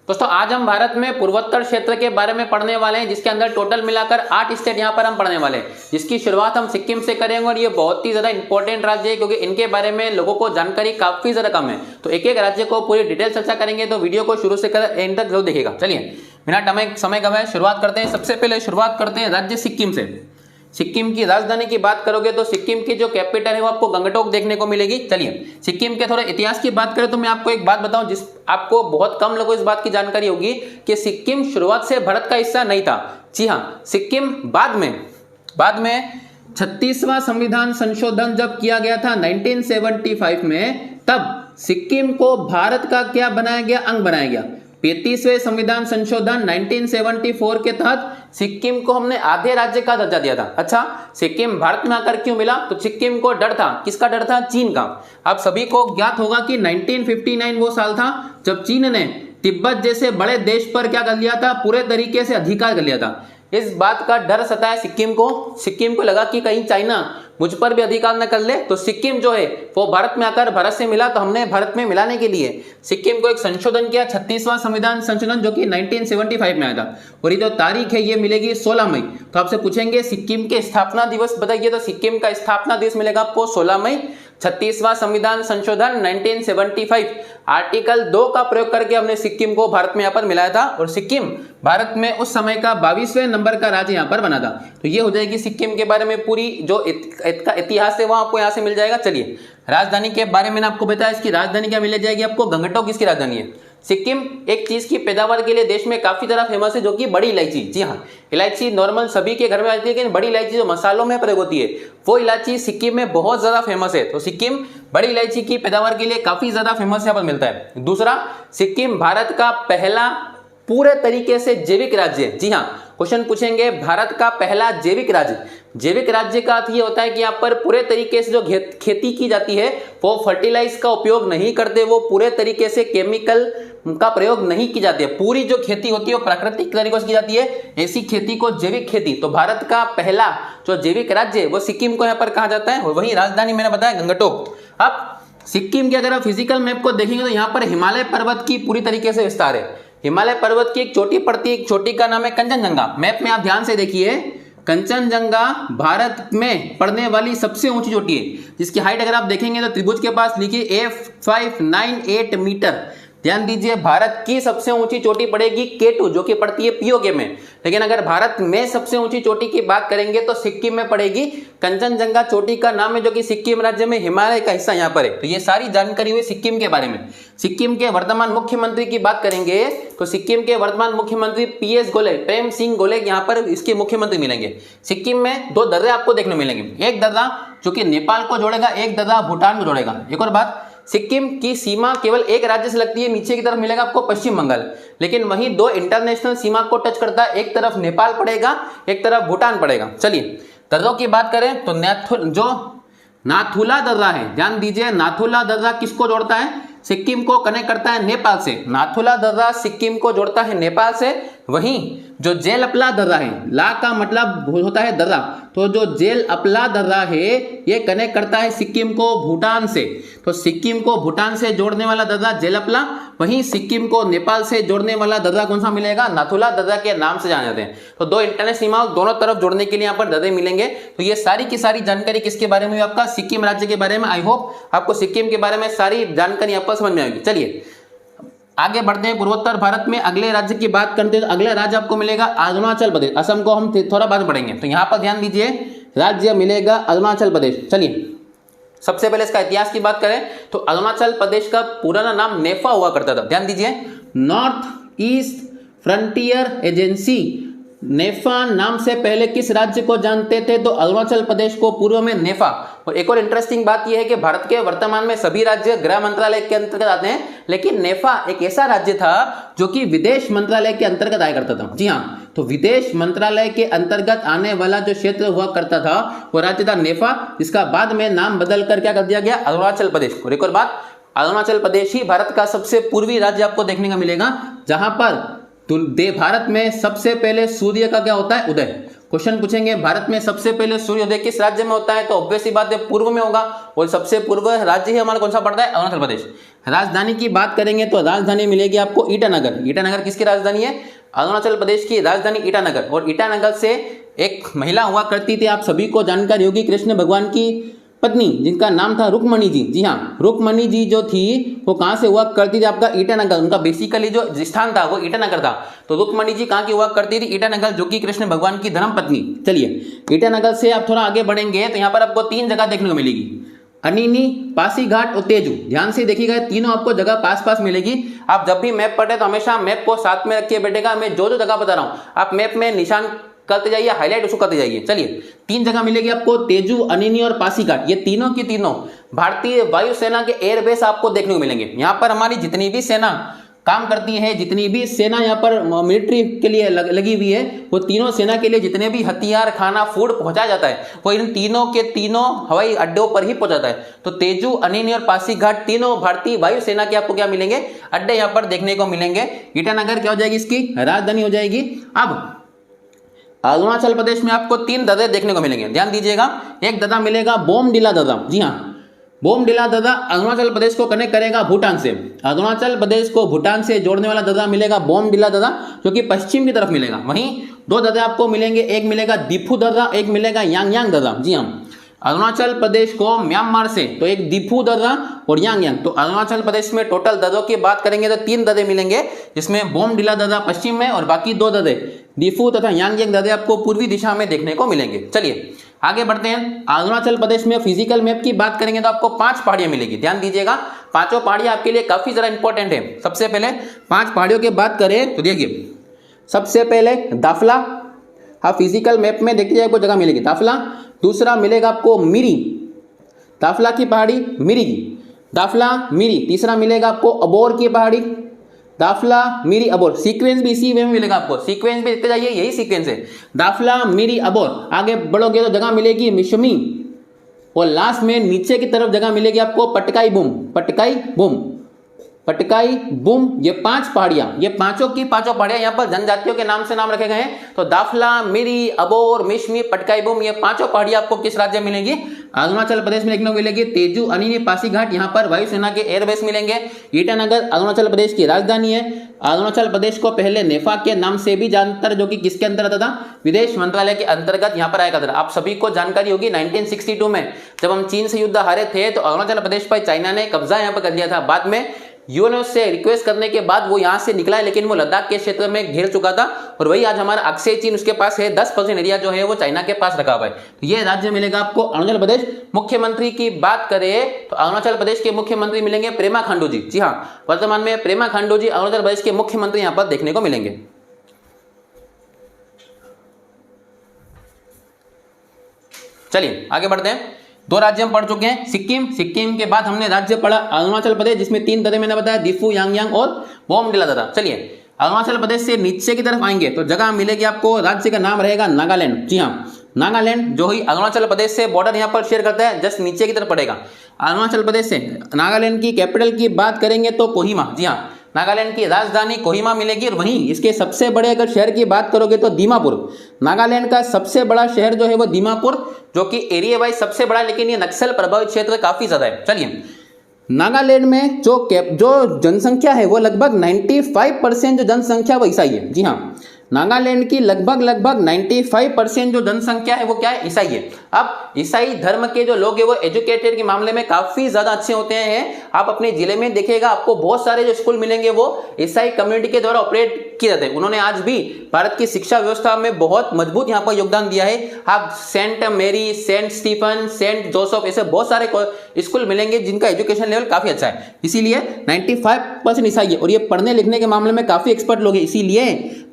दोस्तों आज हम भारत में पूर्वोत्तर क्षेत्र के बारे में पढ़ने वाले हैं, जिसके अंदर टोटल मिलाकर 8 स्टेट यहाँ पर हम पढ़ने वाले हैं, जिसकी शुरुआत हम सिक्किम से करेंगे। और ये बहुत ही ज्यादा इंपॉर्टेंट राज्य है, क्योंकि इनके बारे में लोगों को जानकारी काफी ज्यादा कम है। तो एक एक राज्य को पूरी डिटेल चर्चा करेंगे, तो वीडियो को शुरू से एंड तक जरूर देखिएगा। चलिए बिना समय गवाए शुरुआत करते हैं। सबसे पहले शुरुआत करते हैं राज्य सिक्किम से। सिक्किम की राजधानी की बात करोगे तो सिक्किम की जो कैपिटल है वो आपको गंगटोक देखने को मिलेगी। चलिए सिक्किम के थोड़े इतिहास की बात करें तो मैं आपको एक बात बताऊं, जिस आपको बहुत कम लोगों को इस बात की जानकारी होगी कि सिक्किम शुरुआत से भारत का हिस्सा नहीं था। जी हाँ, सिक्किम बाद में 36वां संविधान संशोधन जब किया गया था 1975 में, तब सिक्किम को भारत का क्या बनाया गया, अंग बनाया गया। 35वें संविधान संशोधन 1974 के तहत सिक्किम को हमने आधे राज्य का दर्जा दिया था। अच्छा, सिक्किम भारत में आकर क्यों मिला? तो सिक्किम को डर था, किसका डर था? चीन का। आप सभी को ज्ञात होगा कि 1959 वो साल था जब चीन ने तिब्बत जैसे बड़े देश पर क्या कर लिया था, पूरे तरीके से अधिकार कर लिया था। इस बात का डर सताया सिक्किम को लगा कि कहीं चाइना मुझ पर भी अधिकार न कर ले। तो सिक्किम जो है वो भारत में आकर भारत से मिला। तो हमने भारत में मिलाने के लिए सिक्किम को एक संशोधन किया, 36वां संविधान संशोधन, जो कि 1975 में आया था। और ये जो तारीख है ये मिलेगी 16 मई। तो आपसे पूछेंगे सिक्किम के स्थापना दिवस बताइए, तो सिक्किम का स्थापना दिवस मिलेगा आपको 16 मई। 36वां संविधान संशोधन 1975 आर्टिकल 2 का प्रयोग करके हमने सिक्किम को भारत में यहाँ पर मिलाया था। और सिक्किम भारत में उस समय का 22वें नंबर का राज्य यहाँ पर बना था। तो ये हो जाएगी सिक्किम के बारे में पूरी जो इसका इतिहास है वो आपको यहाँ से मिल जाएगा। चलिए राजधानी के बारे में आपको बताया, इसकी राजधानी क्या मिल जाएगी आपको? गंगटोक इसकी राजधानी है। सिक्किम एक चीज की पैदावार के लिए देश में काफी ज्यादा फेमस है, जो कि बड़ी इलायची। जी हाँ, इलायची नॉर्मल सभी के घर में आती है, लेकिन बड़ी इलायची जो मसालों में प्रयोग होती है वो इलायची सिक्किम में बहुत ज्यादा फेमस है। तो सिक्किम बड़ी इलायची की पैदावार के लिए काफी ज्यादा फेमस यहाँ पर मिलता है। दूसरा, सिक्किम भारत का पहला पूरे तरीके से जैविक राज्य है। जी हाँ, क्वेश्चन पूछेंगे भारत का पहला जैविक राज्य का अर्थ ये होता है कि यहाँ पर पूरे तरीके से जो खेती की जाती है वो फर्टिलाइज का उपयोग नहीं करते, वो पूरे तरीके से केमिकल का प्रयोग नहीं की जाती है। पूरी जो खेती होती है वो प्राकृतिक तरीकों से की जाती है, ऐसी खेती को जैविक खेती। तो भारत का पहला जो जैविक राज्य है वो सिक्किम को यहाँ पर कहा जाता है। वही राजधानी मैंने बताया गंगटोक। अब सिक्किम के अगर आप फिजिकल मैप को देखेंगे तो यहाँ पर हिमालय पर्वत की पूरी तरीके से विस्तार है। हिमालय पर्वत की एक चोटी पड़ती है, एक चोटी का नाम है कंचनजंगा। मैप में आप ध्यान से देखिए, कंचनजंगा भारत में पड़ने वाली सबसे ऊंची चोटी है, जिसकी हाइट अगर आप देखेंगे तो त्रिभुज के पास लिखिए 598 मीटर। ध्यान दीजिए, भारत की सबसे ऊंची चोटी पड़ेगी K2, जो कि पड़ती है पीओके में। लेकिन अगर भारत में सबसे ऊंची चोटी की बात करेंगे तो सिक्किम में पड़ेगी। कंचनजंगा चोटी का नाम है, जो कि सिक्किम राज्य में हिमालय का हिस्सा यहाँ पर है। तो ये सारी जानकारी हुई सिक्किम के बारे में। सिक्किम के वर्तमान मुख्यमंत्री की बात करेंगे तो सिक्किम के वर्तमान मुख्यमंत्री PS गोले, प्रेम सिंह गोले यहाँ पर इसके मुख्यमंत्री मिलेंगे। सिक्किम में 2 दर्रे आपको देखने मिलेंगे, एक दर्रा जो कि नेपाल को जोड़ेगा, एक दर्रा भूटान को जोड़ेगा। एक और बात, सिक्किम की सीमा केवल एक राज्य से लगती है, नीचे की तरफ मिलेगा आपको पश्चिम बंगाल, लेकिन वहीं 2 इंटरनेशनल सीमा को टच करता है, एक तरफ नेपाल पड़ेगा, एक तरफ भूटान पड़ेगा। चलिए दर्रों की बात करें तो नाथुला दर्रा है, ध्यान दीजिए, नाथुला दर्रा किसको जोड़ता है? सिक्किम को कनेक्ट करता है नेपाल से। नाथुला दर्रा सिक्किम को जोड़ता है नेपाल से। वहीं जो जेल अपला दर्रा है, ला का मतलब होता है दर्रा, तो जो जेल अपला दर्रा है ये कनेक्ट करता है सिक्किम को भूटान से। तो सिक्किम को भूटान से जोड़ने वाला दर्रा जेल अपला, वहीं सिक्किम को नेपाल से जोड़ने वाला दर्रा कौन सा मिलेगा? नाथुला दर्रा के नाम से जाने जाते हैं। तो 2 इंटरनेशनल सीमा दोनों तरफ जोड़ने के लिए यहाँ पर दर्रे मिलेंगे। तो ये सारी की सारी जानकारी किसके बारे में? आपका सिक्किम राज्य के बारे में। आई होप आपको सिक्किम के बारे में सारी जानकारी यहाँ पर समझ में आएगी। चलिए आगे बढ़ते हैं। पूर्वोत्तर भारत में अगले राज्य की बात करते हैं तो अगला राज्य आपको मिलेगा अरुणाचल प्रदेश। असम को हम थोड़ा बाद में पढ़ेंगे। तो यहाँ पर ध्यान दीजिए, राज्य मिलेगा अरुणाचल प्रदेश। चलिए सबसे पहले इसका इतिहास की बात करें तो अरुणाचल प्रदेश का पुराना नाम नेफा हुआ करता था। ध्यान दीजिए, नॉर्थ ईस्ट फ्रंटियर एजेंसी। नेफा नाम से पहले किस राज्य को जानते थे? तो अरुणाचल प्रदेश को पूर्व में नेफा। और एक और इंटरेस्टिंग बात यह है कि भारत के वर्तमान में सभी राज्य गृह मंत्रालय के अंतर्गत आते हैं, लेकिन नेफा एक ऐसा राज्य था जो कि विदेश मंत्रालय के अंतर्गत आया करता था। जी हाँ, तो विदेश मंत्रालय के अंतर्गत आने वाला जो क्षेत्र हुआ करता था वो राज्य था नेफा, जिसका बाद में नाम बदल कर क्या कर दिया गया? अरुणाचल प्रदेश। और एक और बात, अरुणाचल प्रदेश ही भारत का सबसे पूर्वी राज्य आपको देखने को मिलेगा, जहां पर भारत में सबसे पहले सूर्य का क्या होता है? उदय। क्वेश्चन पूछेंगे भारत में सबसे पहले सूर्योदय किस राज्य में होता है, तो ऑब्वियस सी बात है पूर्व में होगा, और सबसे पूर्व राज्य ही हमारा कौन सा पड़ता है, अरुणाचल प्रदेश। राजधानी की बात करेंगे तो राजधानी मिलेगी आपको ईटानगर। ईटानगर किसकी राजधानी है, अरुणाचल प्रदेश की राजधानी ईटानगर। और ईटानगर से एक महिला हुआ करती थी, आप सभी को जानकारी होगी, कृष्ण भगवान की पत्नी जिनका नाम था रुक्मणी जी। जी हाँ, रुक्मणी जी जो थी वो कहाँ से हुआ करती थी, आपका ईटानगर। उनका बेसिकली जो स्थान था वो ईटानगर था। तो रुक्मणी जी कहाँ की हुआ करती थी, ईटानगर, जो कि कृष्ण भगवान की धर्म पत्नी। चलिए ईटानगर से आप थोड़ा आगे बढ़ेंगे तो यहाँ पर आपको 3 जगह देखने को मिलेगी, अनिनी, पासीघाट और तेजू। ध्यान से देखिएगा, तीनों आपको जगह पास पास मिलेगी। आप जब भी मैप पढ़े तो हमेशा मैप को साथ में रखिए बेटेगा। मैं जो जो जगह बता रहा हूँ आप मैप में निशान करते जाइए, हाईलाइट उसको करते जाइए। चलिए 3 जगह मिलेगी आपको, तेजू, अनिनी और पासीघाट। ये तीनों की तीनों भारतीय वायुसेना के एयरबेस आपको देखने को मिलेंगे। यहाँ पर हमारी जितनी भी सेना काम करती है, जितनी भी सेना यहाँ पर मिलिट्री के लिए लगी हुई है, वो तीनों सेना के लिए जितने भी हथियार, खाना, फूड पहुंचाया जाता है वो इन तीनों के तीनों हवाई अड्डों पर ही पहुंचाता है। तो तेजू, अनिनी और पासीघाट तीनों भारतीय वायुसेना के आपको क्या मिलेंगे, अड्डे यहाँ पर देखने को मिलेंगे। ईटानगर क्या हो जाएगी, इसकी राजधानी हो जाएगी। अब अरुणाचल प्रदेश में आपको 3 दर्रे देखने को मिलेंगे, ध्यान दीजिएगा। एक दर्रा मिलेगा बोमडिला दर्रा। जी हाँ, बोमडिला दर्रा अरुणाचल प्रदेश को कनेक्ट करेगा भूटान से। अरुणाचल प्रदेश को भूटान से जोड़ने वाला दर्रा मिलेगा बोमडिला दर्रा, जो कि पश्चिम की तरफ मिलेगा। वहीं 2 दर्रे आपको मिलेंगे, एक मिलेगा दीफू दर्रा, एक मिलेगा यांगयांग दर्रा। जी हाँ, अरुणाचल प्रदेश को म्यांमार से तो एक दीफू दर्रा और यांगयांग। तो अरुणाचल प्रदेश में टोटल दर्रों की बात करेंगे तो 3 दर्रे मिलेंगे, जिसमें बोमडिला दर्रा पश्चिम में और बाकी 2 दर्रे दीफू तथा यांगयांग दर्रे आपको पूर्वी दिशा में देखने को मिलेंगे। चलिए आगे बढ़ते हैं। अरुणाचल प्रदेश में फिजिकल मैप की बात करेंगे तो आपको 5 पहाड़ियां मिलेगी। ध्यान दीजिएगा, पांचों पहाड़ियां आपके लिए काफी ज्यादा इंपॉर्टेंट है। सबसे पहले 5 पहाड़ियों की बात करें तो देखिए, सबसे पहले दाफला, आप फिजिकल मैप में देखिए आपको जगह मिलेगी दाफला। दूसरा मिलेगा आपको मिरी, दाफला की पहाड़ी मिरी की, दाफला मिरी। तीसरा मिलेगा आपको अबोर की पहाड़ी, दाफला मिरी अबोर। सीक्वेंस भी इसी वे में मिलेगा आपको, सीक्वेंस भी देखते जाइए, यही सीक्वेंस है, दाफला मिरी अबोर। आगे बढ़ोगे तो जगह मिलेगी मिशमी, और लास्ट में नीचे की तरफ जगह मिलेगी आपको Patkai boom, Patkai boom, Patkai boom. ये 5 पहाड़ियां, ये पांचों की पांचों पहाड़ियां यहाँ पर जनजातियों के नाम से नाम रखे गए हैं। तो दाफला, मिरी, अबोर, मिशमी, पटकाई बूम, ये पांचों पहाड़ियां आपको किस राज्य में मिलेंगी, अरुणाचल प्रदेश में देखने को मिलेगी। तेजू, अनिनी, पासीघाट यहाँ पर वायुसेना के एयरबेस मिलेंगे। ईटानगर अरुणाचल प्रदेश की राजधानी है। अरुणाचल प्रदेश को पहले नेफा के नाम से भी जानता, जो कि किसके अंतर्गत था, विदेश मंत्रालय के अंतर्गत यहाँ पर आया करता था। आप सभी को जानकारी होगी 1962 में जब हम चीन से युद्ध हारे थे तो अरुणाचल प्रदेश पर चाइना ने कब्जा यहाँ पर कर लिया था। बाद में यूएनओ से रिक्वेस्ट करने के बाद वो यहाँ से निकला है, लेकिन वो लद्दाख के क्षेत्र में घेर चुका था, और वही आज हमारा अक्षय चीन उसके पास है। 10% एरिया जो है वो चाइना के पास रखा हुआ है। तो ये राज्य मिलेगा आपको अरुणाचल प्रदेश। मुख्यमंत्री की बात करें तो अरुणाचल प्रदेश के मुख्यमंत्री मिलेंगे पेमा खांडू जी। जी हाँ, वर्तमान में पेमा खांडू जी अरुणाचल प्रदेश के मुख्यमंत्री यहाँ पर देखने को मिलेंगे। चलिए आगे बढ़ते हैं। 2 राज्य हम पढ़ चुके हैं, सिक्किम। सिक्किम के बाद हमने राज्य पढ़ा अरुणाचल प्रदेश, जिसमें 3 दर्रे मैंने बताया, दीफू, यांगयांग और बोमडिला दर्रा। चलिए अरुणाचल प्रदेश से नीचे की तरफ आएंगे तो जगह मिलेगी आपको, राज्य का नाम रहेगा नागालैंड। जी हाँ, नागालैंड जो ही अरुणाचल प्रदेश से बॉर्डर यहाँ पर शेयर करता है, जस्ट नीचे की तरफ पड़ेगा अरुणाचल प्रदेश से। नागालैंड की कैपिटल की बात करेंगे तो कोहिमा। जी हाँ, नागालैंड की राजधानी कोहिमा मिलेगी। और वहीं इसके सबसे बड़े अगर शहर की बात करोगे तो दीमापुर। नागालैंड का सबसे बड़ा शहर जो है वो दीमापुर, जो कि एरिया वाइज सबसे बड़ा, लेकिन ये नक्सल प्रभावित क्षेत्र काफी ज्यादा है। चलिए नागालैंड में जो जनसंख्या है वो लगभग 95% जो जनसंख्या वो ईसाई है। जी हाँ, नागालैंड की लगभग 95% जो जनसंख्या है वो क्या है, ईसाई है। अब ईसाई धर्म के जो लोग हैं वो एजुकेटेड के मामले में काफी ज्यादा अच्छे होते हैं। आप अपने जिले में देखिएगा, आपको बहुत सारे जो स्कूल मिलेंगे वो ईसाई कम्युनिटी के द्वारा ऑपरेट किए जाते हैं। उन्होंने आज भी भारत की शिक्षा व्यवस्था में बहुत मजबूत यहाँ पर योगदान दिया है। आप सेंट मेरी, सेंट स्टीफन, सेंट जोसेफ, ऐसे बहुत सारे स्कूल मिलेंगे जिनका एजुकेशन लेवल काफी अच्छा है। इसीलिए 95% ईसाई है, और ये पढ़ने लिखने के मामले में काफी एक्सपर्ट लोग हैं। इसीलिए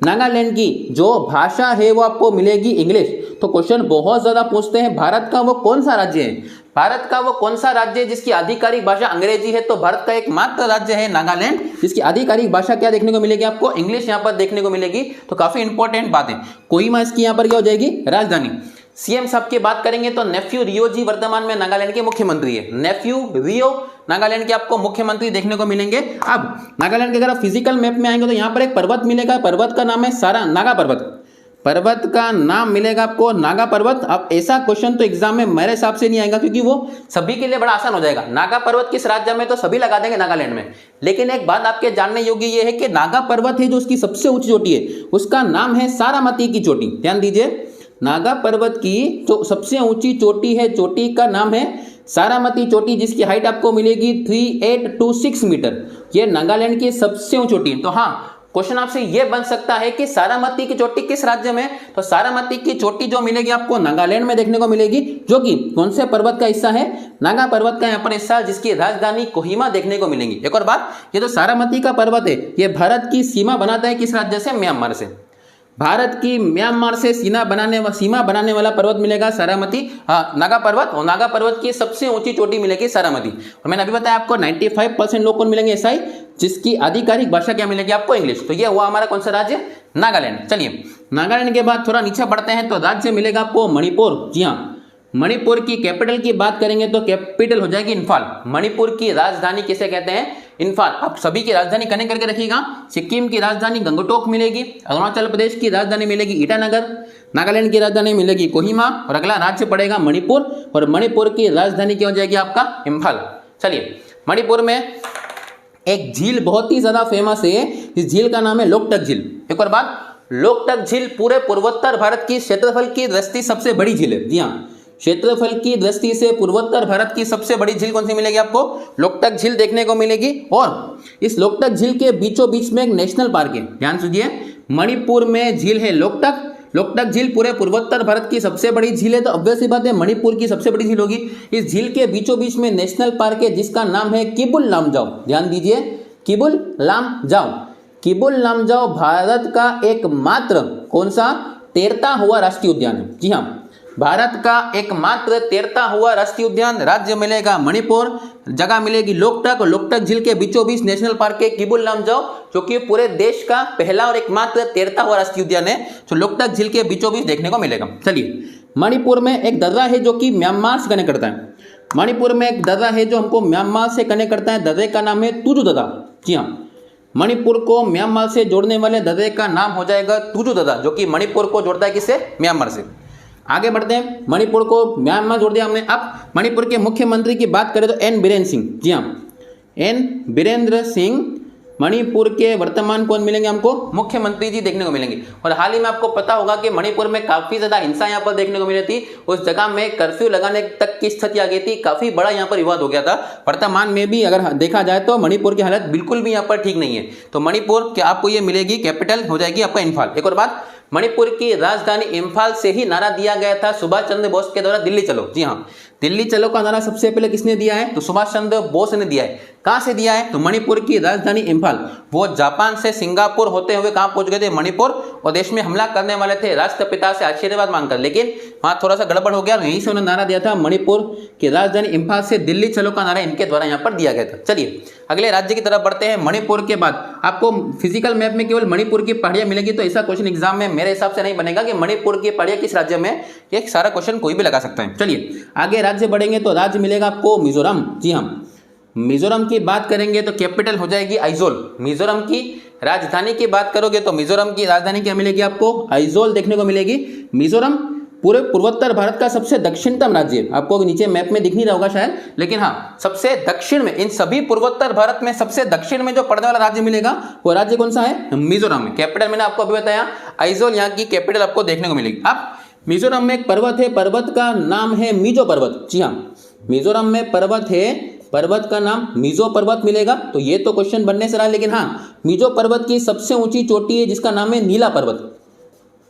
नागालैंड की जो भाषा है वो आपको मिलेगी इंग्लिश। तो क्वेश्चन बहुत ज्यादा पूछते हैं, भारत का वो कौन सा राज्य है, भारत का वो कौन सा राज्य है जिसकी आधिकारिक भाषा अंग्रेजी है। तो भारत का एकमात्र राज्य है नागालैंड, जिसकी आधिकारिक भाषा क्या देखने को मिलेगी आपको, इंग्लिश यहाँ पर देखने को मिलेगी। तो काफी इंपॉर्टेंट बात है। कोहिमा इसकी यहाँ पर क्या हो जाएगी, राजधानी। सीएम साहब की बात करेंगे तो नेफ्यू रियो जी वर्तमान में नागालैंड के मुख्यमंत्री है। नेफ्यू रियो नागालैंड के आपको मुख्यमंत्री देखने को मिलेंगे। अब नागालैंड के अगर आप फिजिकल मैप में आएंगे तो यहाँ पर एक पर्वत मिलेगा, पर्वत का नाम है सारा नागा पर्वत। पर्वत का नाम मिलेगा आपको नागा पर्वत। अब ऐसा क्वेश्चन तो एग्जाम में मेरे हिसाब से नहीं आएगा, क्योंकि वो सभी के लिए बड़ा आसान हो जाएगा। नागा पर्वत किस राज्य में, तो सभी लगा देंगे नागालैंड में। लेकिन एक बात आपके जानने योग्य ये है कि नागा पर्वत है जो उसकी सबसे ऊंची चोटी है, उसका नाम है सारामती की चोटी। ध्यान दीजिए, नागा पर्वत की जो सबसे ऊंची चोटी है, चोटी का नाम है सारामती चोटी, जिसकी हाइट आपको मिलेगी 3826 मीटर। ये नागालैंड की सबसे ऊंची चोटी है। तो हाँ, क्वेश्चन आपसे ये बन सकता है कि सारामती की चोटी किस राज्य में, तो सारामती की चोटी जो मिलेगी आपको नागालैंड में देखने को मिलेगी, जो कि कौन से पर्वत का हिस्सा है, नागा पर्वत का यहाँ पर हिस्सा, जिसकी राजधानी कोहिमा देखने को मिलेगी। एक और बात, ये जो सारामती का पर्वत है ये भारत की सीमा बनाता है किस राज्य से, म्यांमार से। भारत की म्यांमार से सीमा बनाने वाला पर्वत मिलेगा सारामती, नागा पर्वत। और नागा पर्वत की सबसे ऊंची चोटी मिलेगी सारामती। और मैंने अभी बताया आपको 95% लोग कौन मिलेंगे, एसआई, जिसकी आधिकारिक भाषा क्या मिलेगी आपको, इंग्लिश। तो ये हुआ हमारा कौन सा राज्य, नागालैंड। चलिए, नागालैंड के बाद थोड़ा नीचे बढ़ते हैं तो राज्य मिलेगा आपको मणिपुर। जी हाँ, मणिपुर की कैपिटल की बात करेंगे तो कैपिटल हो जाएगी इम्फाल। मणिपुर की राजधानी किसे कहते हैं, इम्फाल। आप सभी की राजधानी कनेक्ट करके रखिएगा। सिक्किम की राजधानी गंगटोक मिलेगी, अरुणाचल प्रदेश की राजधानी मिलेगी ईटानगर, नागालैंड की राजधानी मिलेगी कोहिमा, और अगला राज्य पड़ेगा मणिपुर, और मणिपुर की राजधानी क्या हो जाएगी आपका, इम्फाल। चलिए, मणिपुर में एक झील बहुत ही ज्यादा फेमस है, इस झील का नाम है लोकटक झील। एक और बात, लोकटक झील पूरे पूर्वोत्तर भारत की क्षेत्रफल की दृष्टि सबसे बड़ी झील है। जी हाँ, क्षेत्रफल की दृष्टि से पूर्वोत्तर भारत की सबसे बड़ी झील कौन सी मिलेगी आपको, लोकटक झील देखने को मिलेगी। और इस लोकटक झील के बीचों बीच में एक नेशनल पार्क है। ध्यान सुनिए, मणिपुर में झील है लोकटक। लोकटक झील पूरे पूर्वोत्तर भारत की सबसे बड़ी झील है, तो ऑब्वियस सी बात है मणिपुर की सबसे बड़ी झील होगी। इस झील के बीचों बीच में नेशनल पार्क है जिसका नाम है किबुल लामजाओ। ध्यान दीजिए, किबुल लामजाओ। किबुल लामजाओ भारत का एकमात्र कौन सा, तैरता हुआ राष्ट्रीय उद्यान है। जी हाँ, भारत का एकमात्र तैरता हुआ राष्ट्रीय उद्यान। राज्य मिलेगा मणिपुर, जगह मिलेगी लोकटक, और लोकटक झील के बीचों बीच नेशनल पार्क है किबुल लामजाओ, जो कि पूरे देश का पहला और एकमात्र तैरता हुआ राष्ट्रीय उद्यान है, जो लोकटक झील के बीचों बीच देखने को मिलेगा। चलिए, मणिपुर में एक दर्रा है जो कि म्यांमार से कनेक्ट करता है। मणिपुर में एक दर्रा है जो हमको म्यांमार से कनेक्ट करता है, दर्रे का नाम है तुजु दर्रा। जी हाँ, मणिपुर को म्यांमार से जोड़ने वाले दर्रे का नाम हो जाएगा तुजु दर्रा, जो कि मणिपुर को जोड़ता है किससे, म्यांमार से। आगे बढ़ते हैं, मणिपुर को म्यांमार जोड़ दिया हमने। अब मणिपुर के मुख्यमंत्री की बात करें तो एन बीरेन्द्र सिंह। जी हाँ, एन बीरेन्द्र सिंह मणिपुर के वर्तमान कौन मिलेंगे हमको, मुख्यमंत्री जी देखने को मिलेंगे। और हाल ही में आपको पता होगा कि मणिपुर में काफी ज्यादा हिंसा यहाँ पर देखने को मिली थी। उस जगह में कर्फ्यू लगाने तक की स्थिति आ गई थी, काफी बड़ा यहाँ पर विवाद हो गया था। वर्तमान में भी अगर देखा जाए तो मणिपुर की हालत बिल्कुल भी यहाँ पर ठीक नहीं है। तो मणिपुर के आपको ये मिलेगी, कैपिटल हो जाएगी आपका इम्फाल। एक और बात, मणिपुर की राजधानी इम्फाल से ही नारा दिया गया था सुभाष चंद्र बोस के द्वारा, दिल्ली चलो। जी हाँ, दिल्ली चलो का नारा सबसे पहले किसने दिया है, तो सुभाष चंद्र बोस ने दिया है। कहां से दिया है, तो मणिपुर की राजधानी इम्फाल। वो जापान से सिंगापुर होते हुए कहां पहुंच गए थे, मणिपुर, और देश में हमला करने वाले थे राष्ट्रपिता से आशीर्वाद मांगकर, लेकिन वहां थोड़ा सा गड़बड़ हो गया। यहीं से उन्होंने नारा दिया था, मणिपुर की राजधानी इम्फाल से दिल्ली चलो का नारा इनके द्वारा यहाँ पर दिया गया था। चलिए, अगले राज्य की तरफ बढ़ते हैं। मणिपुर के बाद आपको फिजिकल मैप में केवल मणिपुर की पहाड़ियां मिलेगी, तो ऐसा क्वेश्चन एग्जाम में मेरे हिसाब से नहीं बनेगा कि मणिपुर की पहाड़ियां किस राज्य में, ये सारा क्वेश्चन कोई भी लगा सकता है। चलिए, आगे राज्य बढ़ेंगे तो राज्य मिलेगा आपको मिजोरम। जी हाँ, मिजोरम की बात करेंगे तो कैपिटल हो जाएगी आइजोल। मिजोरम की राजधानी की बात करोगे तो मिजोरम की राजधानी क्या मिलेगी आपको, आइजोल देखने को मिलेगी। मिजोरम पूरे पूर्वोत्तर भारत का सबसे दक्षिणतम राज्य है। आपको नीचे मैप में दिख नहीं रहा होगा शायद, लेकिन हाँ, सबसे दक्षिण में, इन सभी पूर्वोत्तर भारत में सबसे दक्षिण में जो पड़ने वाला राज्य मिलेगा वो राज्य कौन सा है, मिजोरम में। कैपिटल मैंने आपको अभी बताया आइजोल, यहाँ की कैपिटल आपको देखने को मिलेगी। अब मिजोरम में एक पर्वत है, पर्वत का नाम है मिजो पर्वत। जी हाँ, मिजोरम में पर्वत है, पर्वत का नाम मिजो पर्वत मिलेगा। तो ये तो क्वेश्चन बनने से रहा, लेकिन हाँ, मिजो पर्वत की सबसे ऊंची चोटी है जिसका नाम है नीला पर्वत।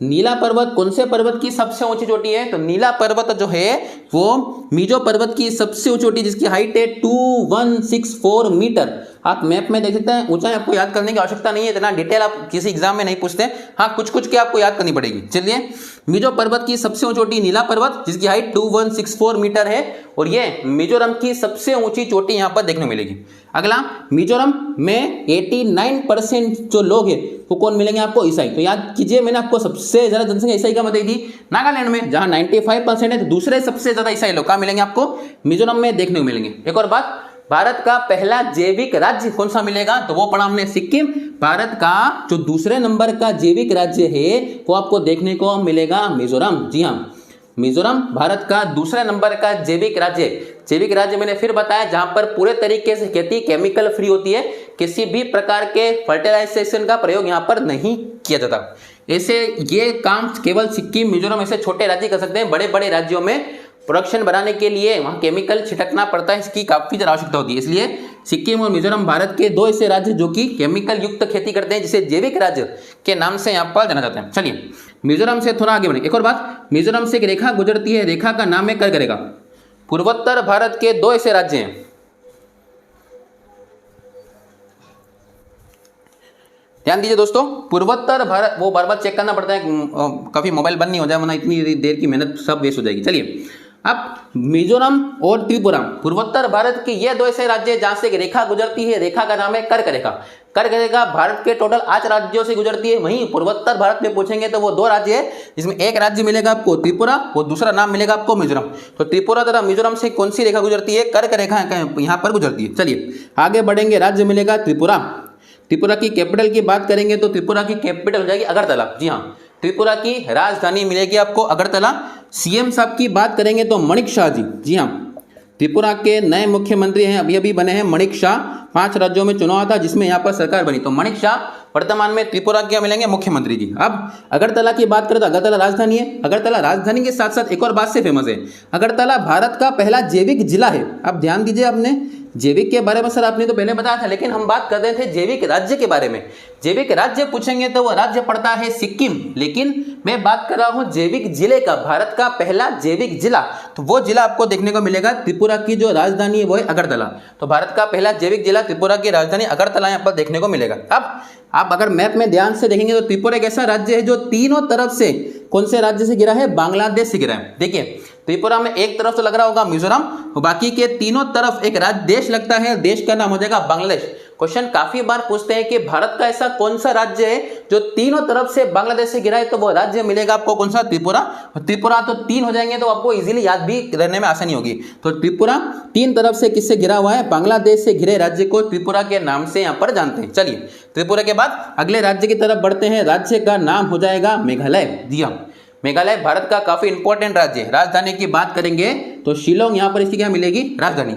नीला पर्वत कौन से पर्वत की सबसे ऊंची चोटी है, तो नीला पर्वत जो है वो मिजो पर्वत की सबसे ऊंची चोटी, जिसकी हाइट है 2164 मीटर। आप मैप में देख सकते हैं, ऊंचाई आपको याद करने की आवश्यकता नहीं है, इतना डिटेल आप किसी एग्जाम में नहीं पूछते। हाँ, कुछ कुछ के आपको याद करनी पड़ेगी। चलिए, मिजो पर्वत की सबसे ऊंची चोटी नीला पर्वत, जिसकी हाइट 2164 मीटर है, और ये मिजोरम की सबसे ऊंची चोटी यहाँ पर देखने को मिलेगी। अगला, मिजोरम में 89% जो लोग हैं वो कौन मिलेंगे आपको, ईसाई। तो याद कीजिए, मैंने आपको सबसे ज्यादा जनसंख्या ईसाई का बताई थी नागालैंड में, जहां 95% है। तो दूसरे सबसे ज्यादा ईसाई लोग कहां मिलेंगे आपको, मिजोरम में देखने को मिलेंगे। एक और बात, भारत का पहला जैविक राज्य कौन सा मिलेगा, तो वो पढ़ा हमने सिक्किम। भारत का जो दूसरे नंबर का जैविक राज्य है वो आपको देखने को मिलेगा मिजोरम। जी हाँ, मिजोरम भारत का दूसरे नंबर का जैविक राज्य। जैविक राज्य मैंने फिर बताया जहां पर पूरे तरीके से खेती केमिकल फ्री होती है, किसी भी प्रकार के फर्टिलाइजेशन का प्रयोग यहां पर नहीं किया जाता। ऐसे ये काम केवल सिक्किम मिजोरम ऐसे छोटे राज्य कर सकते हैं। बड़े बड़े राज्यों में प्रोडक्शन बढ़ाने के लिए वहाँ केमिकल छिटकना पड़ता है, इसकी काफ़ी ज़्यादा आवश्यकता होती है। इसलिए सिक्किम और मिजोरम भारत के दो ऐसे राज्य जो कि केमिकल युक्त खेती करते हैं, जिसे जैविक राज्य के नाम से यहाँ पर जाना जाता है। चलिए मिजोरम से थोड़ा आगे बढ़े। एक और बात, मिजोरम से एक रेखा गुजरती है, रेखा का नाम है कर्क रेखा। पूर्वोत्तर भारत के दो ऐसे राज्य हैं, ध्यान दीजिए दोस्तों, पूर्वोत्तर भारत, वो बार बार चेक करना पड़ता है कभी मोबाइल बंद नहीं हो जाए, वरना इतनी देर की मेहनत सब वेस्ट हो जाएगी। चलिए अब मिजोरम और त्रिपुरा, पूर्वोत्तर भारत के ये दो ऐसे राज्य जहां से एक रेखा गुजरती है, रेखा का नाम है कर्क रेखा। कर्क रेखा भारत के टोटल 8 राज्यों से गुजरती है। वहीं पूर्वोत्तर भारत में पूछेंगे तो वो 2 राज्य है, जिसमें एक राज्य मिलेगा आपको त्रिपुरा, वो दूसरा नाम मिलेगा आपको मिजोरम। तो त्रिपुरा तथा मिजोरम से कौन सी रेखा गुजरती है, कर्क रेखा यहाँ पर गुजरती है। चलिए आगे बढ़ेंगे, राज्य मिलेगा त्रिपुरा। त्रिपुरा की कैपिटल की बात करेंगे तो त्रिपुरा की कैपिटल हो जाएगी अगरतला। जी हाँ, त्रिपुरा की राजधानी मिलेगी आपको अगरतला। सीएम साहब की बात करेंगे तो मणिक शाह जी। जी हाँ, त्रिपुरा के नए मुख्यमंत्री हैं, अभी अभी बने हैं मणिक शाह। 5 राज्यों में चुनाव था जिसमें यहाँ पर सरकार बनी, तो मणिक शाह वर्तमान में त्रिपुरा के मिलेंगे मुख्यमंत्री जी। अब अगरतला की बात करें तो अगरतला राजधानी है। अगरतला राजधानी के साथ साथ एक और बात से फेमस है, अगरतला भारत का पहला जैविक जिला है। अब ध्यान दीजिए, आपने जैविक के बारे में सर आपने तो पहले बताया था, लेकिन हम बात कर रहे थे जैविक राज्य के बारे में। जैविक राज्य पूछेंगे तो वो राज्य पड़ता है सिक्किम, लेकिन मैं बात कर रहा हूं जैविक जिले का, भारत का पहला जैविक जिला। तो वो जिला आपको देखने को मिलेगा, त्रिपुरा की जो राजधानी है वो है अगरतला। तो भारत का पहला जैविक जिला त्रिपुरा की राजधानी अगरतला यहाँ पर देखने को मिलेगा। अब आप अगर मैप में ध्यान से देखेंगे तो त्रिपुरा एक ऐसा राज्य है जो तीनों तरफ से, कौन से राज्य से घिरा है, बांग्लादेश से घिरा है। देखिए त्रिपुरा में एक तरफ तो लग रहा होगा मिजोरम, बाकी के तीनों तरफ एक राज्य देश लगता है, देश का नाम हो जाएगा बांग्लादेश। क्वेश्चन काफी बार पूछते हैं कि भारत का ऐसा कौन सा राज्य है जो तीनों तरफ से बांग्लादेश से घिरा है, तो वो राज्य मिलेगा आपको कौन सा, त्रिपुरा। त्रिपुरा तो 3 हो जाएंगे तो आपको इजीली याद भी रहने में आसानी होगी। तो त्रिपुरा 3 तरफ से किससे घिरा हुआ है, बांग्लादेश से घिरे राज्य को त्रिपुरा के नाम से यहाँ पर जानते हैं। चलिए त्रिपुरा के बाद अगले राज्य की तरफ बढ़ते हैं, राज्य का नाम हो जाएगा मेघालय। जी हाँ, मेघालय भारत का काफी इंपॉर्टेंट राज्य है। राजधानी की बात करेंगे तो शिलोंग यहाँ पर इसकी क्या मिलेगी, राजधानी।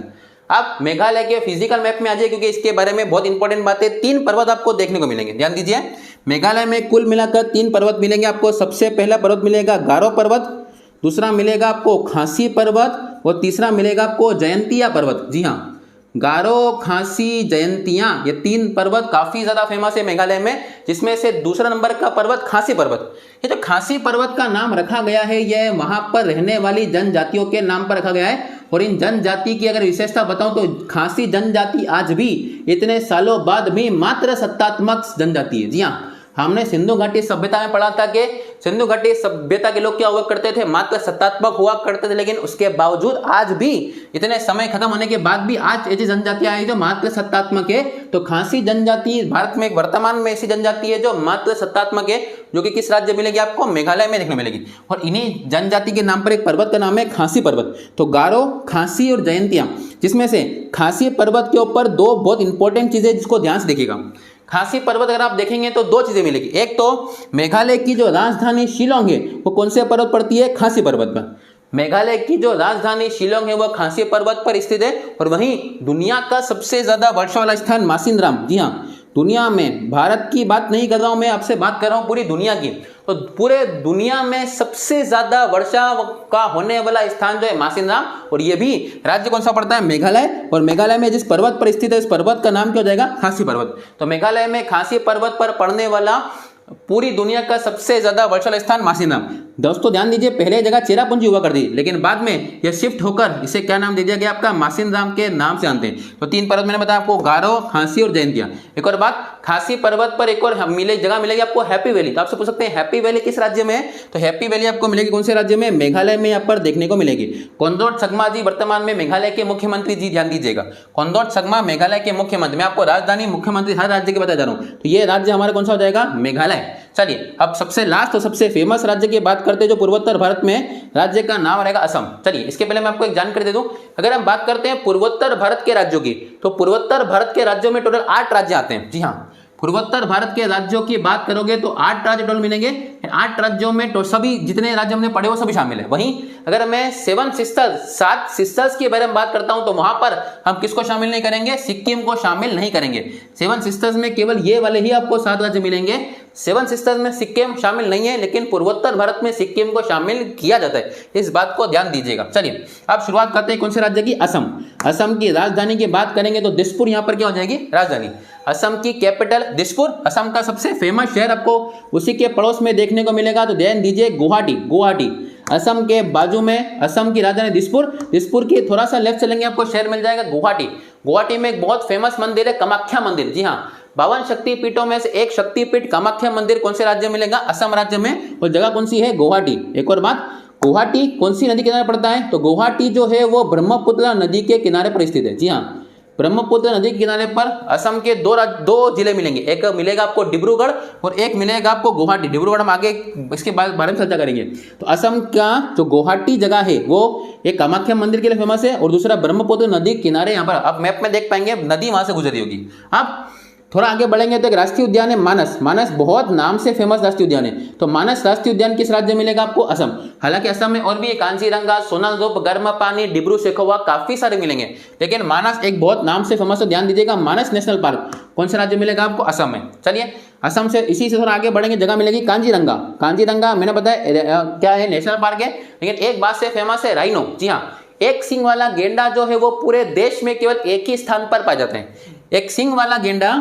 आप मेघालय के फिजिकल मैप में आ जाइए, क्योंकि इसके बारे में बहुत इंपॉर्टेंट बातें, 3 पर्वत आपको देखने को मिलेंगे। ध्यान दीजिए, मेघालय में कुल मिलाकर 3 पर्वत मिलेंगे आपको। सबसे पहला पर्वत मिलेगा गारो पर्वत, दूसरा मिलेगा आपको खासी पर्वत और तीसरा मिलेगा आपको जयंतिया पर्वत। जी हाँ, गारो, खासी, जयंतिया, ये 3 पर्वत काफी ज्यादा फेमस है मेघालय में, जिसमें से दूसरा नंबर का पर्वत खासी पर्वत। ये जो खासी पर्वत का नाम रखा गया है, यह वहां पर रहने वाली जनजातियों के नाम पर रखा गया है। और इन जनजाति की अगर विशेषता बताऊं तो खासी जनजाति आज भी इतने सालों बाद भी मात्र सत्तात्मक जनजाति है। जी हाँ, हमने सिंधु घाटी सभ्यता में पढ़ा था कि सिंधु घाटी सभ्यता के लोग क्या हुआ करते थे, मात्र सत्तात्मक हुआ करते थे, लेकिन उसके बावजूद आज भी इतने समय खत्म होने के बाद भी आज ऐसी जनजातियां आई जो मात्र सत्तात्मक है। तो खासी जनजाति भारत में वर्तमान में ऐसी जनजाति है जो मात्र सत्तात्मक है, जो कि किस राज्य मिलेगी आपको, मेघालय में देखने मिलेगी। और इन्हीं जनजाति के नाम पर एक पर्वत का नाम है खासी पर्वत। तो गारो, खासी और जयंतिया, जिसमें से खासी पर्वत के ऊपर 2 बहुत इंपॉर्टेंट चीजें जिसको ध्यान से देखिएगा। खासी पर्वत अगर आप देखेंगे तो 2 चीजें मिलेगी। एक तो मेघालय की जो राजधानी शिलोंग है वो कौन से पर्वत पड़ती है, खासी पर्वत पर। मेघालय की जो राजधानी शिलोंग है वह खासी पर्वत पर स्थित है। और वहीं दुनिया का सबसे ज्यादा वर्षा वाला स्थान मासिनराम। जी हाँ, दुनिया में, भारत की बात नहीं कर रहा हूं मैं, आपसे बात कर रहा हूं पूरी दुनिया की। तो पूरे दुनिया में सबसे ज्यादा वर्षा का होने वाला स्थान जो है मासिनराम, और ये भी राज्य कौन सा पड़ता है, मेघालय। और मेघालय में जिस पर्वत पर स्थित है, इस पर्वत का नाम क्या हो जाएगा, खासी पर्वत। तो मेघालय में खासी पर्वत पर पड़ने वाला पूरी दुनिया का सबसे ज्यादा वर्षा वाला स्थान मासिनराम। दोस्तों ध्यान दीजिए, पहले जगह चेरापूंजी हुआ करती, लेकिन बाद में यह शिफ्ट होकर इसे क्या नाम दे दिया गया आपका, मासिनराम के नाम से जानते हैं। तो 3 पर्वत मैंने बताया आपको, गारो, खासी और जयंतिया। एक और बात, खासी पर्वत पर एक और जगह मिलेगी आपको हैप्पी वैली। तो आपसे पूछ सकते हैं हैप्पी वैली किस राज्य में है, तो हैप्पी वैली आपको मिलेगी कौन से राज्य में, मेघालय में यहाँ पर देखने को मिलेगी। कॉनरैड संगमा जी वर्तमान में मेघालय के मुख्यमंत्री जी, ध्यान दीजिएगा, कॉनरैड संगमा मेघालय के मुख्यमंत्री। मैं आपको राजधानी, मुख्यमंत्री हर राज्य के बता जा रहा हूँ, तो ये राज्य हमारा कौन सा हो जाएगा, मेघालय। चलिए अब सबसे लास्ट और सबसे फेमस राज्य की बात करते हैं जो पूर्वोत्तर भारत में, राज्य का नाम रहेगा असम। चलिए इसके पहले मैं आपको एक जानकारी दे दूं, अगर हम बात करते हैं पूर्वोत्तर भारत के राज्यों की, तो पूर्वोत्तर भारत के राज्यों में टोटल 8 राज्य आते हैं। जी हाँ, पूर्वोत्तर भारत के राज्यों की बात करोगे तो 8 राज्य टोटल मिलेंगे। 8 राज्यों में तो सभी जितने राज्य हमने पढ़े वो सभी शामिल है। वहीं अगर मैं 7 सिस्टर्स के बारे में बात करता हूं तो वहां पर हम किसको शामिल नहीं करेंगे, सिक्किम को शामिल नहीं करेंगे। 7 सिस्टर्स में केवल ये वाले ही आपको 7 राज्य मिलेंगे। 7 सिस्टर्स में सिक्किम शामिल नहीं है, लेकिन पूर्वोत्तर भारत में सिक्किम को शामिल किया जाता है, इस बात को ध्यान दीजिएगा। चलिए अब शुरुआत करते हैं कौन से राज्य की, असम। असम की राजधानी की बात करेंगे तो दिसपुर यहाँ पर क्या हो जाएगी, राजधानी। असम की कैपिटल दिसपुर। असम का सबसे फेमस शहर आपको उसी के पड़ोस में देखने को मिलेगा, तो ध्यान दीजिए गुवाहाटी। असम के बाजू में असम की राजधानी दिसपुर। दिसपुर की थोड़ा सा लेफ्ट चलेंगे आपको शहर मिल जाएगा गुवाहाटी। गुवाहाटी में एक बहुत फेमस मंदिर है कामाख्या मंदिर। जी हाँ, 52 शक्तिपीठों में से एक शक्तिपीठ कामाख्या मंदिर कौन से राज्य में मिलेगा, असम राज्य में, और जगह कौन सी है, गुवाहाटी। एक और बात, गुवाहाटी कौन सी नदी किनारे पड़ता है, तो गुवाहाटी जो है वो ब्रह्मपुत्र नदी के किनारे पर स्थित है। जी हाँ, ब्रह्मपुत्र नदी के किनारे पर असम के दो जिले मिलेंगे, एक मिलेगा आपको डिब्रूगढ़ और एक मिलेगा आपको गुवाहाटी। डिब्रूगढ़ हम आगे इसके बारे में चर्चा करेंगे। तो असम का जो गुवाहाटी जगह है वो एक कामाख्या मंदिर के लिए फेमस है, और दूसरा ब्रह्मपुत्र नदी किनारे, यहाँ पर आप मैप में देख पाएंगे नदी वहां से गुजरी होगी। अब थोड़ा आगे बढ़ेंगे तो एक राष्ट्रीय उद्यान है मानस। मानस बहुत नाम से फेमस राष्ट्रीय उद्यान है। तो मानस राष्ट्रीय उद्यान किस राज्य में मिलेगा आपको, असम। हालांकि असम में और भी कांजीरंगा, सोनाजुप, गर्म पानी, डिब्रू सैखोवा काफी सारे मिलेंगे, लेकिन मानस एक बहुत नाम से फेमस है। ध्यान दीजिएगा, मानस नेशनल पार्क कौन से राज्य मिलेगा आपको, असम में। चलिए असम से इसी से थोड़ा आगे बढ़ेंगे, जगह मिलेगी कांजीरंगा। कांजीरंगा मैंने बताया क्या है, नेशनल पार्क है, लेकिन एक बात से फेमस है, राइनो। जी हाँ, एक सिंग वाला गेंडा जो है वो पूरे देश में केवल एक ही स्थान पर पाया जाता है। एक सिंग वाला गेंडा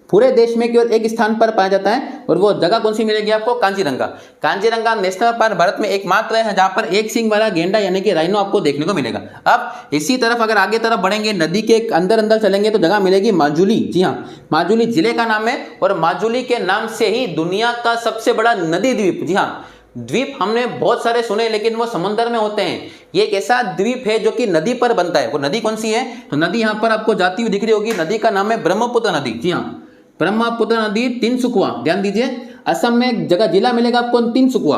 पूरे देश में केवल एक स्थान पर पाया जाता है, और वो जगह कौन सी मिलेगी आपको, कांजीरंगा। कांजीरंगा नेशनल पार्क भारत में एकमात्र है जहां पर एक सिंग वाला गेंडा यानी कि राइनो आपको देखने को मिलेगा। अब इसी तरफ अगर आगे तरफ बढ़ेंगे, नदी के अंदर चलेंगे तो जगह मिलेगी माजुली। जी हाँ, माजुली जिले का नाम है, और माजुली के नाम से ही दुनिया का सबसे बड़ा नदी द्वीप। जी हाँ, द्वीप हमने बहुत सारे सुने, लेकिन वो समुद्र में होते हैं। ये एक ऐसा द्वीप है जो कि नदी पर बनता है। वो नदी कौन सी है, तो नदी यहाँ पर आपको जाती हुई दिख रही होगी, नदी का नाम है ब्रह्मपुत्र नदी। जी हाँ, ब्रह्मपुत्र नदी तिनसुकिया। ध्यान दीजिए, असम में एक जगह जिला मिलेगा आपको तिनसुकिया।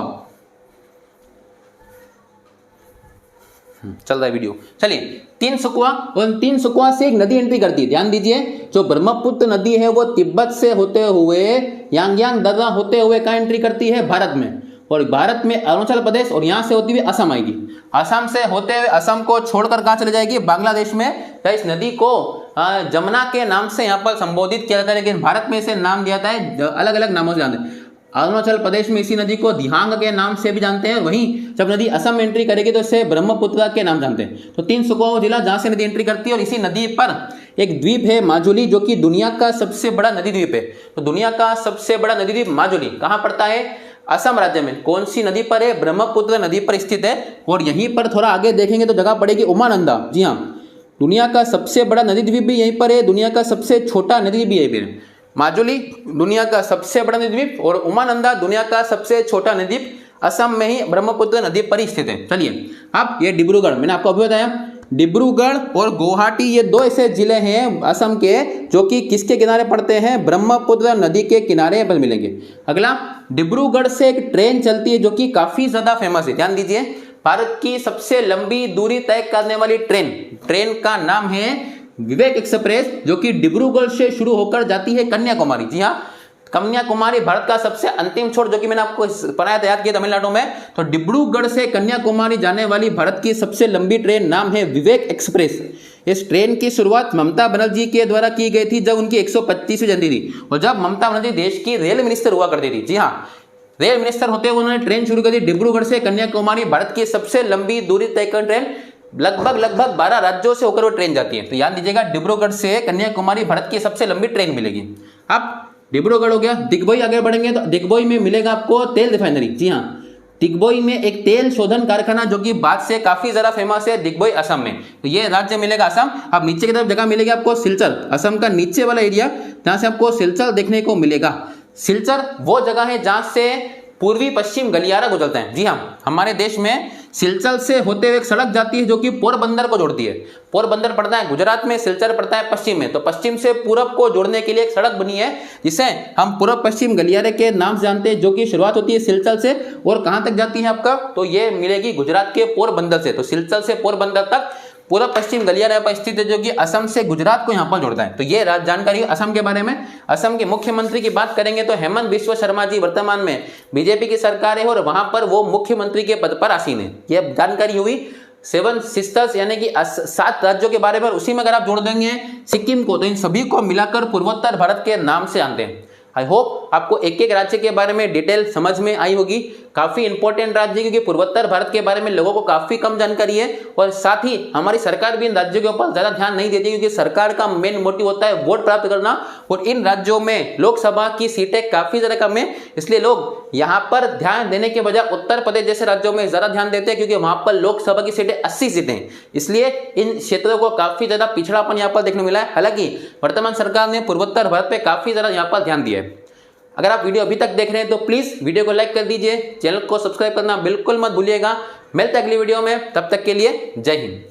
चल रहा है वीडियो। चलिए तिनसुकिया, और तिनसुकिया से एक नदी एंट्री करती है। ध्यान दीजिए, जो ब्रह्मपुत्र नदी है वो तिब्बत से होते हुए यांगयांग दर्रा होते हुए कहाँ एंट्री करती है, भारत में। और भारत में अरुणाचल प्रदेश, और यहां से होती हुई असम आएगी। असम से होते हुए असम को छोड़कर कहां चले जाएगी, बांग्लादेश में। इस नदी को जमुना के नाम से यहां पर संबोधित किया जाता है, लेकिन भारत में इसे नाम दिया जाता है अलग अलग नामों से जानते हैं। अरुणाचल प्रदेश में इसी नदी को दिहांग के नाम से भी जानते हैं, वहीं जब नदी असम में एंट्री करेगी तो इसे ब्रह्मपुत्र के नाम जानते हैं। तो तिनसुकिया जिला जहां से नदी एंट्री करती है, और इसी नदी पर एक द्वीप है माजुली, जो कि दुनिया का सबसे बड़ा नदी द्वीप है। तो दुनिया का सबसे बड़ा नदी द्वीप माजुली कहां पड़ता है, असम राज्य में। कौन सी नदी पर है, ब्रह्मपुत्र नदी पर स्थित है। और यहीं पर थोड़ा आगे देखेंगे तो जगह पड़ेगी उमानंदा। जी हाँ, दुनिया का सबसे बड़ा नदी द्वीप भी यहीं पर है, दुनिया का सबसे छोटा नदी द्वीप भी यहीं पर है। माजुली दुनिया का सबसे बड़ा नदी द्वीप, और उमानंदा दुनिया का सबसे छोटा नदी द्वीप असम में ही ब्रह्मपुत्र नदी पर ही स्थित है। चलिए अब ये डिब्रूगढ़, मैंने आपको अभी बताया, डिब्रूगढ़ और गुवाहाटी ये दो ऐसे जिले हैं असम के जो कि किसके किनारे पड़ते हैं, ब्रह्मपुत्र नदी के किनारे पर मिलेंगे। अगला, डिब्रूगढ़ से एक ट्रेन चलती है जो कि काफी ज्यादा फेमस है। ध्यान दीजिए, भारत की सबसे लंबी दूरी तय करने वाली ट्रेन का नाम है विवेक एक्सप्रेस, जो कि डिब्रूगढ़ से शुरू होकर जाती है कन्याकुमारी। जी हाँ, कन्याकुमारी भारत का सबसे अंतिम छोर, जो कि मैंने आपको बनाया था याद किया, तमिलनाडु में। तो डिब्रूगढ़ से कन्याकुमारी जाने वाली भारत की सबसे लंबी ट्रेन नाम है विवेक एक्सप्रेस। इस ट्रेन की शुरुआत ममता बनर्जी के द्वारा की गई थी जब उनकी 125वीं जयंती थी, और जब ममता बनर्जी देश की रेल मिनिस्टर हुआ करती थी। जी हाँ, रेल मिनिस्टर होते हुए उन्होंने ट्रेन शुरू कर दी। डिब्रूगढ़ से कन्याकुमारी भारत की सबसे लंबी दूरी तय कर ट्रेन, लगभग 12 राज्यों से होकर वो ट्रेन जाती है। तो याद दीजिएगा, डिब्रूगढ़ से कन्याकुमारी भारत की सबसे लंबी ट्रेन मिलेगी। अब डिब्रूगढ़ हो गया, दिग्बोई आगे बढ़ेंगे तो दिग्बोई में मिलेगा आपको तेल रिफाइनरी। जी हाँ, दिग्बोई में एक तेल शोधन कारखाना जो कि बात से काफी ज्यादा फेमस है, दिग्बोई असम में। तो ये राज्य मिलेगा असम। अब नीचे की तरफ जगह मिलेगी आपको सिलचर, असम का नीचे वाला एरिया जहां से आपको सिलचर देखने को मिलेगा। सिलचर वो जगह है जहां से पूर्वी पश्चिम गलियारा गुजरते हैं। जी हाँ, हमारे देश में सिलचर से होते हुए एक सड़क जाती है जो कि पोरबंदर को जोड़ती है। पोरबंदर पड़ता है गुजरात में, सिलचर पड़ता है पश्चिम में। तो पश्चिम से पूरब को जोड़ने के लिए एक सड़क बनी है जिसे हम पूर्व पश्चिम गलियारे के नाम से जानते हैं, जो कि शुरुआत होती है सिलचर से और कहां तक जाती है आपका, तो ये मिलेगी गुजरात के पोरबंदर से। तो सिलचर से पोरबंदर तक पूरा पश्चिम गलियारा पर स्थित है जो कि असम से गुजरात को यहाँ पर जोड़ता है। तो ये जानकारी असम के बारे में। असम के मुख्यमंत्री की बात करेंगे तो हेमंत बिस्वा शर्मा जी वर्तमान में बीजेपी की सरकार है और वहां पर वो मुख्यमंत्री के पद पर आसीन है। यह जानकारी हुई 7 सिस्टर्स यानी कि 7 राज्यों के बारे में। उसी में अगर आप जोड़ देंगे सिक्किम को, तो इन सभी को मिलाकर पूर्वोत्तर भारत के नाम से जानते हैं। आई होप आपको एक एक राज्य के बारे में डिटेल समझ में आई होगी। काफी इंपॉर्टेंट राज्य क्योंकि पूर्वोत्तर भारत के बारे में लोगों को काफी कम जानकारी है और साथ ही हमारी सरकार भी इन राज्यों के ऊपर ज्यादा ध्यान नहीं देती क्योंकि सरकार का मेन मोटिव होता है वोट प्राप्त करना और इन राज्यों में लोकसभा की सीटें काफी ज्यादा कम है। इसलिए लोग यहाँ पर ध्यान देने के बजाय उत्तर प्रदेश जैसे राज्यों में ज्यादा ध्यान देते हैं क्योंकि वहां पर लोकसभा की सीटें 80 सीटें, इसलिए इन क्षेत्रों को काफी ज्यादा पिछड़ापन यहाँ पर देखने मिला है। हालांकि वर्तमान सरकार ने पूर्वोत्तर भारत पे काफी ज्यादा यहाँ पर ध्यान दिया है। अगर आप वीडियो अभी तक देख रहे हैं तो प्लीज वीडियो को लाइक कर दीजिए, चैनल को सब्सक्राइब करना बिल्कुल मत भूलिएगा। मिलते हैं अगली वीडियो में, तब तक के लिए जय हिंद।